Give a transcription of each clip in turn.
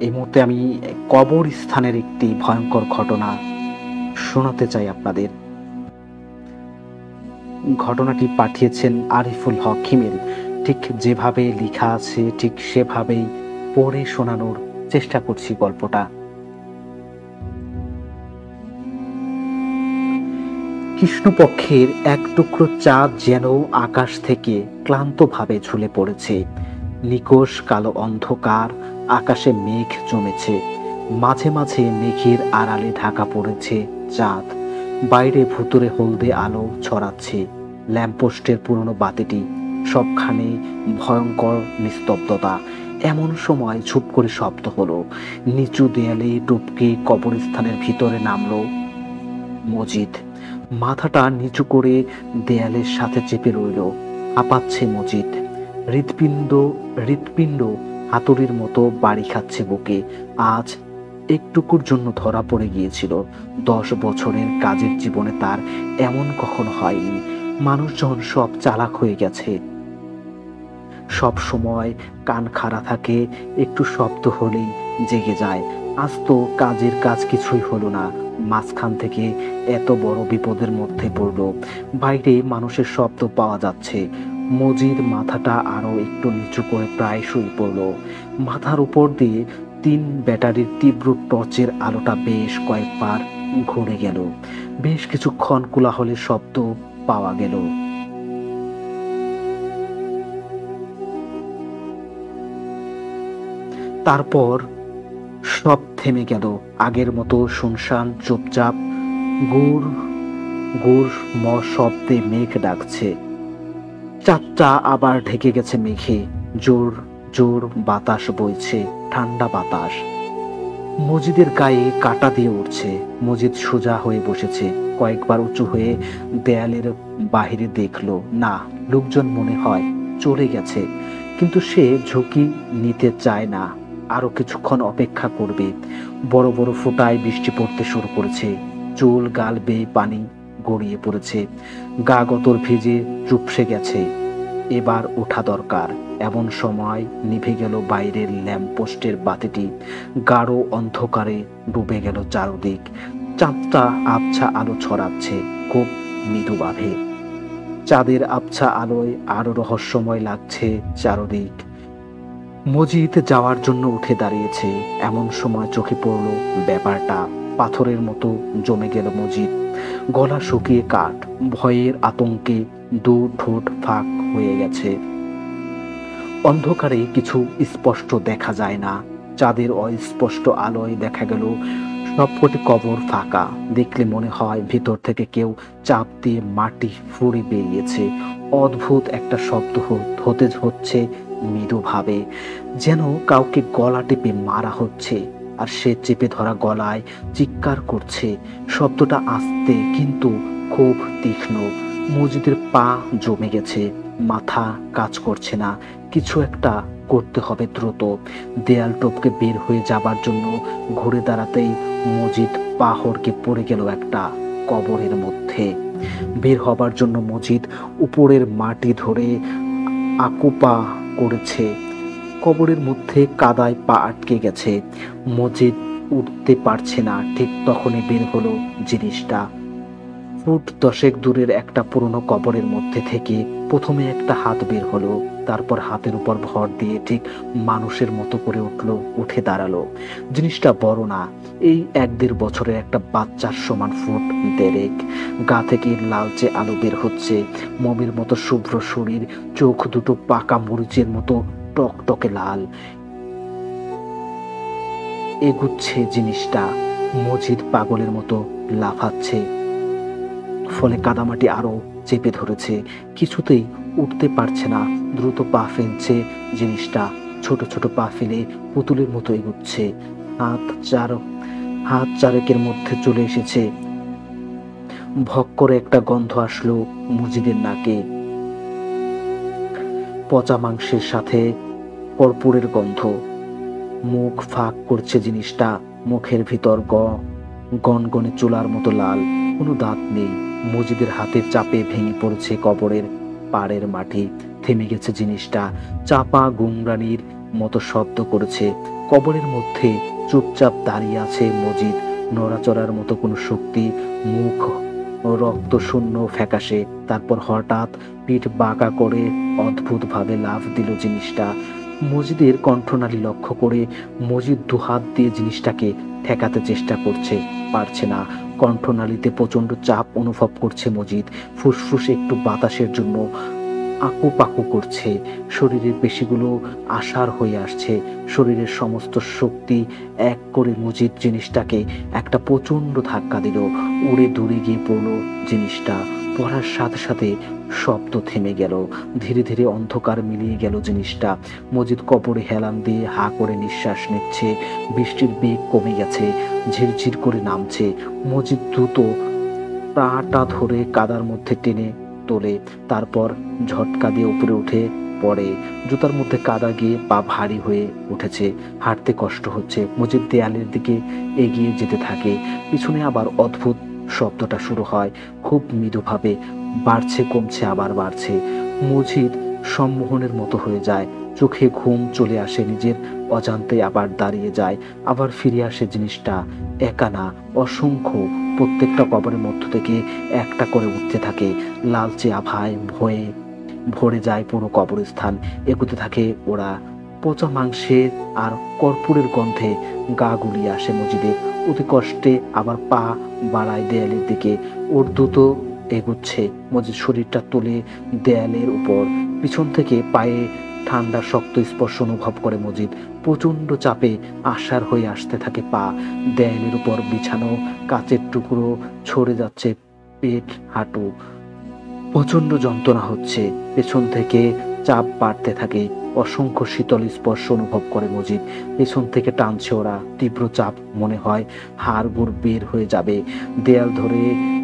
এই মুহূর্তে আমি কবরস্থানের একটি ভয়ঙ্কর ঘটনা শোনাতে চাই আপনাদের। ঘটনাটি পাঠিয়েছেন আরিফুল হক হিমেল। ঠিক যেভাবে লেখা আছে ঠিক সেভাবেই পড়ে শোনানোর চেষ্টা করছি গল্পটা। কৃষ্ণপক্ষের এক টুকরো চাঁদ যেন আকাশ থেকে ক্লান্তভাবে ঝুলে পড়েছে। নিকষ কালো অন্ধকার, আকাশে মেঘ জমেছে, মাঝে মাঝে মেঘের আড়ালে ঢাকা পড়েছে চাঁদ। বাইরে ভুতুরে হলদে আলো ছড়াচ্ছে। ল্যাম্পপোস্টের পুরনো বাতিটি, সবখানে ভয়ঙ্কর নিস্তব্ধতা। এমন সময় চুপ করে শব্দ হলো। নিচু দেয়ালে টপকে কবরস্থানের ভিতরে নামলো মজিদ। মাথাটা নিচু করে দেয়ালের সাথে চেপে রইল। হাঁপাচ্ছে মজিদ। হৃৎপিণ্ড হৃৎপিণ্ড হাতুড়ির মতো বাড়ি খাচ্ছে বুকে। আজ একটুকুর জন্য ধরা পড়ে গিয়েছিল। 10 বছরের কাজের জীবনে তার এমন কখনো হয়নি। মানুষজন সব চালাক হয়ে গেছে, সব সময় কান খাড়া থাকে, একটু শব্দ হলেই জেগে যায়। আজ তো কাজের কাজ কিছুই হলো না। মাঝখান থেকে এত বড় বিপদের মধ্যে পড়ল। বাইরে মানুষের শব্দ পাওয়া যাচ্ছে। মজিদ মাথাটা আরো একটু নিচু করে প্রায় শুয়ে পড়ল। মাথার উপর দিয়ে 3 ব্যাটারির তীব্র টর্চের আলোটা বেশ কয়েকবার ঘুরে গেল। বেশ কিছুক্ষণ কোলাহলের শব্দ পাওয়া গেল। তারপর সব থেমে গেল। আগের মতো শুনশান, চুপচাপ। গুড় গুড় ম শব্দে মেঘ ডাকছে। চাঁদটা আবার ঢেকে গেছে মেঘে। জোর জোর বাতাস বইছে, ঠান্ডা বাতাস। মজিদের গায়ে কাঁটা দিয়ে উঠছে। মজিদ সোজা হয়ে বসেছে। কয়েকবার উঁচু হয়ে দেয়ালের বাহিরে দেখলো, না, লোকজন মনে হয় চলে গেছে। কিন্তু সে ঝুঁকি নিতে চায় না। আরো কিছুক্ষণ অপেক্ষা করবে। বড় বড় ফোঁটায় বৃষ্টি পড়তে শুরু করেছে। চুল গাল বেয়ে পানি গড়িয়ে পড়েছে। গা গতর ভিজে চুপসে গেছে। এবার ওঠা দরকার। এমন সময় নিভে গেল বাইরের ল্যাম্পপোস্টের বাতিটি। গাঢ় অন্ধকারে ডুবে গেল চারদিক। চাঁদটা আবছা আলো ছড়াচ্ছে খুব মৃদুভাবে। চাঁদের আবছা আলোয় আরো রহস্যময় লাগছে চারদিক। মজিদ যাওয়ার জন্য উঠে দাঁড়িয়েছে। এমন সময় চোখে পড়ল ব্যাপারটা। পাথরের মতো জমে গেল মজিদ। গলা শুকিয়ে কাঠ। ভয়ের আতঙ্কে 2 ঠোঁট ফাঁক হয়ে গেছে। অন্ধকারে কিছু স্পষ্ট দেখা যায় না। চাঁদের অস্পষ্ট আলোয় দেখা গেল সবকটি কবর ফাঁকা। দেখলে মনে হয় ভিতর থেকে কেউ চাপ দিয়ে মাটি ফুঁড়ে বেরিয়েছে। অদ্ভুত একটা শব্দ হতে হচ্ছে মৃদুভাবে, যেন কাউকে গলা টিপে মারা হচ্ছে। আর সে চেপে ধরা গলায় চিৎকার করছে। শব্দটা আস্তে কিন্তু খুব তীক্ষ্ণ। মসজিদের পা জমে গেছে। মাথা কাজ করছে না। কিছু একটা করতে হবে দ্রুত। দেয়াল টপকে বের হয়ে যাবার জন্য ঘুরে দাঁড়াতেই মজিদ পা হড়কে পড়ে গেল একটা কবরের মধ্যে। বের হবার জন্য মজিদ উপরের মাটি ধরে আকুপা করেছে। কবরের মধ্যে কাদায় পা আটকে গেছে। মজিদ উঠতে পারছে না। ঠিক তখনই বের হলো জিনিসটা। ফুট 10 দূরের একটা পুরনো কবরের মধ্যে থেকে প্রথমে একটা হাত বের হলো। তারপর হাতের উপর ভর দিয়ে ঠিক মানুষের মতো করে উঠে দাঁড়ালো। জিনিসটা বড় না, এই 1-1.5 বছরের একটা বাচ্চার সমান। ফুট 1.5। গা থেকে লালচে আলো বের হচ্ছে। মমির মতো শুভ্র শরীর, চোখ দুটো পাকা মরিচের মতো টকটকে লাল। এগুচ্ছে জিনিসটা। মজিদ পাগলের মতো লাফাচ্ছে। ফলে কাদামাটি আরো চেপে ধরেছে। কিছুতেই উঠতে পারছে না। দ্রুত পা ফেলছে জিনিসটা। ছোট ছোট পা ফেলে পুতুলের মতো এগুচ্ছে। হাত চারেকের মধ্যে চলে এসেছে। ভক করে একটা গন্ধ আসলো মজিদের নাকে। পচা মাংসের সাথে কর্পূরের গন্ধ। মুখ ফাঁক করছে জিনিসটা। মুখের ভিতর গনগনে চুলার মতো লাল। কোনো দাঁত নেই। মজিদের হাতের চাপে ভেঙে পড়েছে কবরের পাড়ের মাটি। থেমে গেছে জিনিসটা। চাপা গুংরানির মতো শব্দ করেছে। কবরের মধ্যে চুপচাপ দাঁড়িয়ে আছে মজিদ, নড়াচড়ার মতো কোনো শক্তি, মুখ রক্ত শূন্য ফ্যাকাশে। তারপর হঠাৎ পিঠ বাঁকা করে অদ্ভুতভাবে লাফ দিল জিনিসটা। মজিদের কণ্ঠনালী লক্ষ্য করে মজিদ দুহাত দিয়ে জিনিসটাকে ঠেকাতে চেষ্টা করছে, পারছে না। কণ্ঠনালীতে প্রচন্ড চাপ অনুভব করছে মজিদ, ফুসফুস একটু বাতাসের জন্য আকুপাকু করছে, শরীরের পেশিগুলো আষাঢ় হয়ে আসছে, শরীরের সমস্ত শক্তি এক করে মজিদ জিনিসটাকে একটা প্রচন্ড ধাক্কা দিল, উড়ে দূরে গিয়ে পড়লো জিনিসটা। পড়ার সাথে সাথে শব্দ থেমে গেল, ধীরে ধীরে অন্ধকার মিলিয়ে গেল জিনিসটা। মজিদ কবরে হেলান দিয়ে হা করে নিঃশ্বাস নিচ্ছে, বৃষ্টির বেগ কমে গেছে, ঝিরঝির করে নামছে। মজিদ দ্রুত পাটা ধরে কাদার মধ্যে টেনে তোলে, তারপর ঝটকা দিয়ে উপরে উঠে পড়ে। জুতার মধ্যে কাদা গিয়ে পা ভারী হয়ে উঠেছে, হাঁটতে কষ্ট হচ্ছে। মজিদ দেয়ালের দিকে এগিয়ে যেতে থাকে। পিছনে আবার অদ্ভুত শব্দটা শুরু হয়, খুব মৃদুভাবে, বাড়ছে কমছে আবার বাড়ছে। মজিদ সম্মোহনের মতো হয়ে যায়, চোখে ঘুম চলে আসে, নিজের অজান্তে আবার দাঁড়িয়ে যায়, আবার ফিরে আসে জিনিসটা। একা না, অসংখ্য, প্রত্যেকটা কবরের মধ্য থেকে একটা করে উঠতে থাকে। লালচে আভায় ভয়ে ভরে যায় পুরো কবরস্থান। এগুতে থাকে ওরা। পচা মাংসের আর কর্পূরের গন্ধে গা গুলিয়ে আসে মজিদের। অতি কষ্টে আবার পা বাড়ায় দেয়ালের দিকে। ওর দ্রুত এগুচ্ছে। মজিদ শরীরটা তুলে দেয়ালের উপর, পিছন থেকে পায়ে ঠান্ডা শক্ত স্পর্শ অনুভব করে মজিদ। প্রচন্ড চাপে আষাঢ় হয়ে আসতে থাকে পা। দেয়ালের উপর বিছানো কাচের টুকরো ছড়ে যাচ্ছে পেট, হাঁটু। প্রচন্ড যন্ত্রণা হচ্ছে, পেছন থেকে চাপ বাড়তে থাকে। অসংখ্য শীতল স্পর্শ অনুভব করে মজিদ। পেছন থেকে টানছে ওরা, তীব্র চাপ, মনে হয় হাড় গোড় বের হয়ে যাবে। দেয়াল ধরে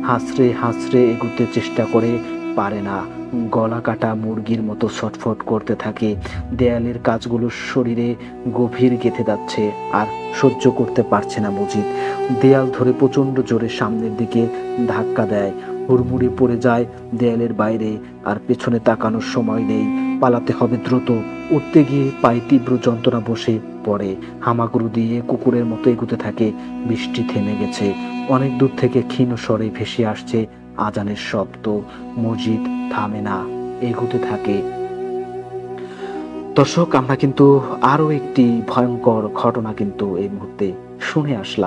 হাসড়ে হাসড়ে এগুতে চেষ্টা করে, পারে না। গলা কাটা মুরগির মতো ছটফট করতে থাকে। দেয়ালের কাজগুলো শরীরে গভীর গেঁথে যাচ্ছে, আর সহ্য করতে পারছে না মজিদ। দেয়াল ধরে প্রচন্ড জোরে সামনের দিকে ধাক্কা দেয়, হুড়মুড়ি পড়ে যায় দেয়ালের বাইরে। আর পেছনে তাকানোর সময় নেই, পালাতে হবে দ্রুত। উঠতে গিয়ে পায়ে তীব্র যন্ত্রণা বসে পড়ে, হামাগুড়ি দিয়ে কুকুরের মতো এগুতে থাকে। বৃষ্টি থেমে গেছে, অনেক দূর থেকে ক্ষীণ স্বরে ভেসে আসছে আজানের শব্দ। মসজিদ থামে না, এগুতে থাকে। দর্শক, আমরা কিন্তু আরো একটি ভয়ঙ্কর ঘটনা কিন্তু এই মুহূর্তে শুনে আসলাম।